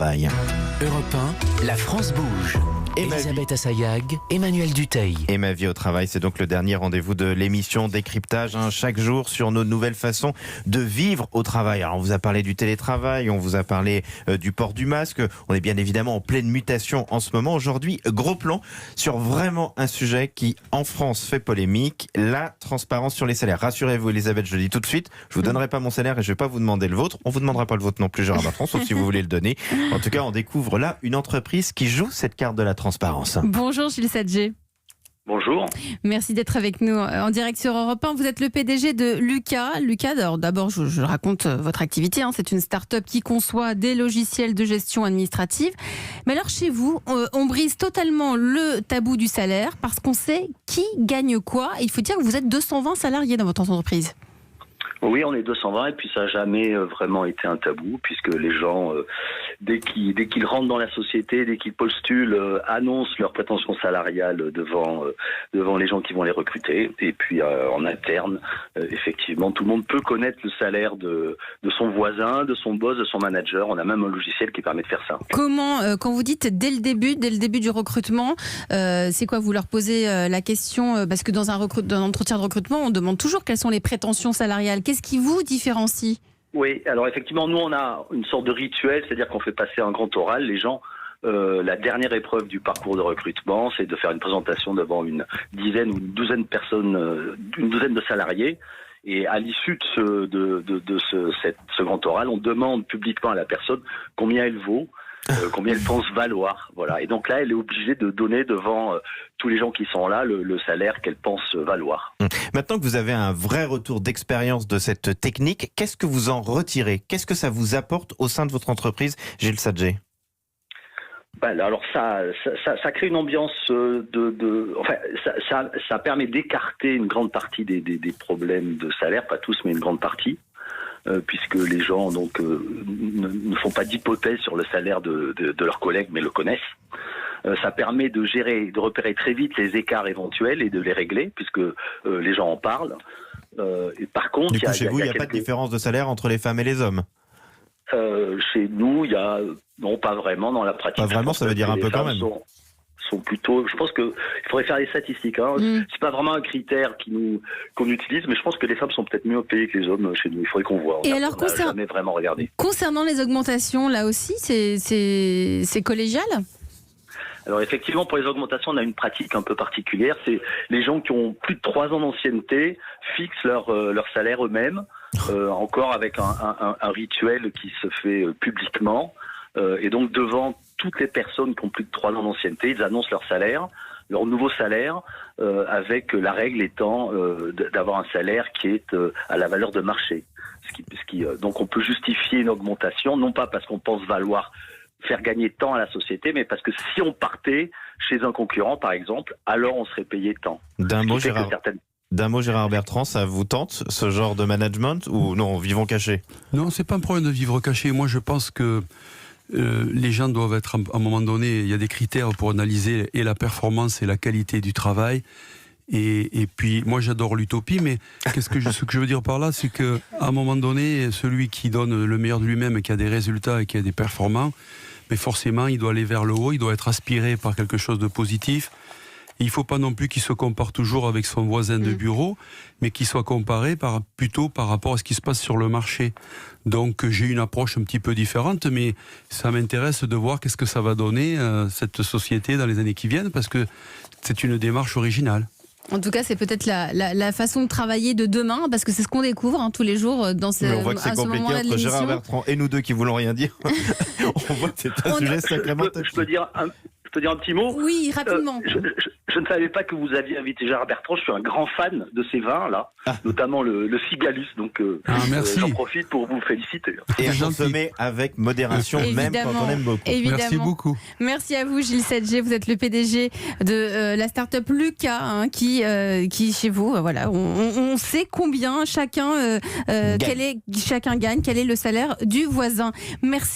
Paille. Europe 1, la France bouge. Elisabeth Assayag, Emmanuel Dutheil. Et ma vie au travail, c'est donc le dernier rendez-vous de l'émission Décryptage, chaque jour sur nos nouvelles façons de vivre au travail. Alors on vous a parlé du télétravail, on vous a parlé du port du masque, on est bien évidemment en pleine mutation en ce moment. Aujourd'hui, gros plan sur vraiment un sujet qui en France fait polémique, la transparence sur les salaires. Rassurez-vous Elisabeth, je le dis tout de suite, je vous donnerai pas mon salaire et je vais pas vous demander le vôtre. On vous demandera pas le vôtre non plus, Gérard Bertrand, sauf si vous voulez le donner. En tout cas, on découvre là une entreprise qui joue cette carte de la transparence. Bonjour Gilles Sadger. Bonjour. Merci d'être avec nous en direct sur Europe 1. Vous êtes le PDG de Lucas. Lucas, d'abord, je raconte votre activité. C'est une start-up qui conçoit des logiciels de gestion administrative. Mais alors, chez vous, on brise totalement le tabou du salaire parce qu'on sait qui gagne quoi. Et il faut dire que vous êtes 220 salariés dans votre entreprise. Oui, on est 220 et puis ça n'a jamais vraiment été un tabou puisque les gens, dès qu'ils rentrent dans la société, dès qu'ils postulent, annoncent leurs prétentions salariales devant les gens qui vont les recruter. Et puis en interne, effectivement, tout le monde peut connaître le salaire de son voisin, de son boss, de son manager. On a même un logiciel qui permet de faire ça. Comment, quand vous dites dès le début du recrutement, c'est quoi? Vous leur posez la question, parce que dans un entretien de recrutement, on demande toujours quelles sont les prétentions salariales. Qu'est-ce qui vous différencie? Oui, alors effectivement, nous on a une sorte de rituel, c'est-à-dire qu'on fait passer un grand oral. Les gens, la dernière épreuve du parcours de recrutement, c'est de faire une présentation devant une dizaine ou une douzaine de personnes, une douzaine de salariés. Et à l'issue de ce grand oral, on demande publiquement à la personne combien elle vaut. Combien elle pense valoir, voilà. Et donc là, elle est obligée de donner devant tous les gens qui sont là le salaire qu'elle pense valoir. Maintenant que vous avez un vrai retour d'expérience de cette technique, qu'est-ce que vous en retirez? Qu'est-ce que ça vous apporte au sein de votre entreprise, Gilles Sadger? Alors ça crée une ambiance ça permet d'écarter une grande partie des problèmes de salaire, pas tous, mais une grande partie. Puisque les gens ne font pas d'hypothèse sur le salaire de leurs collègues, mais le connaissent. Ça permet de repérer très vite les écarts éventuels et de les régler, puisque les gens en parlent. Et par contre, chez vous, il n'y a pas de différence de salaire entre les femmes et les hommes? Chez nous, non, pas vraiment dans la pratique. Pas vraiment, ça veut dire un peu quand même. Sont plutôt, je pense qu'il faudrait faire des statistiques. C'est pas vraiment un critère qu'on utilise, mais je pense que les femmes sont peut-être mieux payées que les hommes chez nous. Il faudrait qu'on voit. On n'a jamais vraiment regardé. Concernant les augmentations, là aussi, c'est collégial? Alors effectivement, pour les augmentations, on a une pratique un peu particulière. C'est les gens qui ont plus de 3 ans d'ancienneté fixent leur salaire eux-mêmes, encore avec un rituel qui se fait publiquement. Et donc devant toutes les personnes qui ont plus de 3 ans d'ancienneté, ils annoncent leur nouveau salaire, avec la règle étant d'avoir un salaire qui est à la valeur de marché. Donc on peut justifier une augmentation, non pas parce qu'on pense valoir faire gagner tant à la société, mais parce que si on partait chez un concurrent, par exemple, alors on serait payé tant. D'un mot, Gérard Bertrand, ça vous tente, ce genre de management, ou non, vivons cachés? Non, c'est pas un problème de vivre caché. Moi, je pense que les gens doivent être, à un moment donné, il y a des critères pour analyser et la performance et la qualité du travail. Et puis, moi, j'adore l'utopie, mais ce que je veux dire par là, c'est qu'à un moment donné, celui qui donne le meilleur de lui-même et qui a des résultats et qui a des performances, mais forcément, il doit aller vers le haut, il doit être aspiré par quelque chose de positif. Il ne faut pas non plus qu'il se compare toujours avec son voisin de bureau, mais qu'il soit comparé plutôt par rapport à ce qui se passe sur le marché. Donc j'ai une approche un petit peu différente, mais ça m'intéresse de voir qu'est-ce que ça va donner cette société dans les années qui viennent, parce que c'est une démarche originale. En tout cas, c'est peut-être la façon de travailler de demain, parce que c'est ce qu'on découvre tous les jours dans ce moment-là. Mais on voit que c'est compliqué entre Gérard Bertrand et nous deux qui voulons rien dire. On voit que c'est un sujet sacrément touchy. Je peux dire un petit mot? Oui, rapidement. Je ne savais pas que vous aviez invité Gérard Bertrand. Je suis un grand fan de ces vins-là, notamment le Cigalus. Donc, merci. J'en profite pour vous féliciter. Et à consommer avec modération, même quand on aime beaucoup. Évidemment. Merci beaucoup. Merci à vous, Gilles Sadger. Vous êtes le PDG de la start-up Lucas, qui chez vous, voilà, on sait combien chacun gagne, quel est le salaire du voisin. Merci.